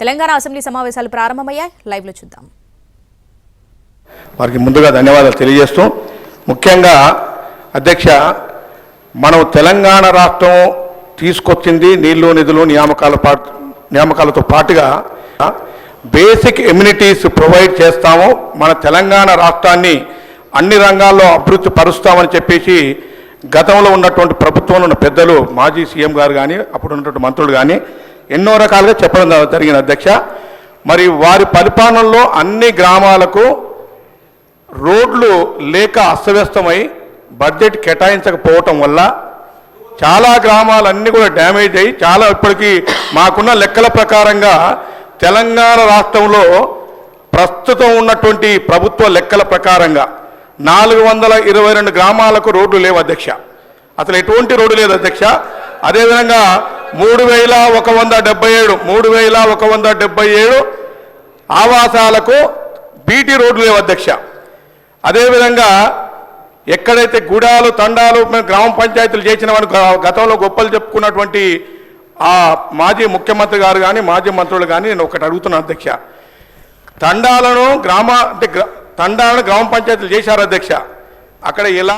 Telangana assembly సమావేశాలు ప్రారంభమయ్యాయి. లైవ్లో చూద్దాం. వారికి ముందుగా ధన్యవాదాలు తెలియజేస్తూ, ముఖ్యంగా అధ్యక్ష, మనం తెలంగాణ రాష్ట్రం తీసుకొచ్చింది నీళ్లు నిధులు నియామకాలతో పాటుగా బేసిక్ ఎమ్యూనిటీస్ ప్రొవైడ్ చేస్తాము, మన తెలంగాణ రాష్ట్రాన్ని అన్ని రంగాల్లో అభివృద్ధి పరుస్తామని చెప్పేసి గతంలో ఉన్నటువంటి ప్రభుత్వంలో ఉన్న పెద్దలు, మాజీ సీఎం గారు కానీ అప్పుడు ఉన్నటువంటి మంత్రులు కానీ ఎన్నో రకాలుగా చెప్పడం జరిగింది అధ్యక్ష. మరి వారి పరిపాలనలో అన్ని గ్రామాలకు రోడ్లు లేక అస్తవ్యస్తమై బడ్జెట్ కేటాయించకపోవటం వల్ల చాలా గ్రామాలన్నీ కూడా డ్యామేజ్ అయ్యి చాలా ఇప్పటికీ మాకున్న లెక్కల ప్రకారంగా తెలంగాణ రాష్ట్రంలో ప్రస్తుతం ఉన్నటువంటి ప్రభుత్వ లెక్కల ప్రకారంగా 422 గ్రామాలకు రోడ్లు లేవు అధ్యక్ష. అసలు ఎటువంటి రోడ్డు లేదు అధ్యక్ష. అదేవిధంగా 3177 ఆవాసాలకు బీటీ రోడ్లు లేవు అధ్యక్ష. అదేవిధంగా ఎక్కడైతే గుడాలు తండాలు గ్రామ పంచాయతీలు చేసిన వారు గతంలో గొప్పలు చెప్పుకున్నటువంటి ఆ మాజీ ముఖ్యమంత్రి గారు కానీ మాజీ మంత్రులు కానీ నేను ఒకటి అడుగుతున్నాను అధ్యక్ష, తండాలను గ్రామ పంచాయతీలు చేశారు అధ్యక్ష. అక్కడ ఎలా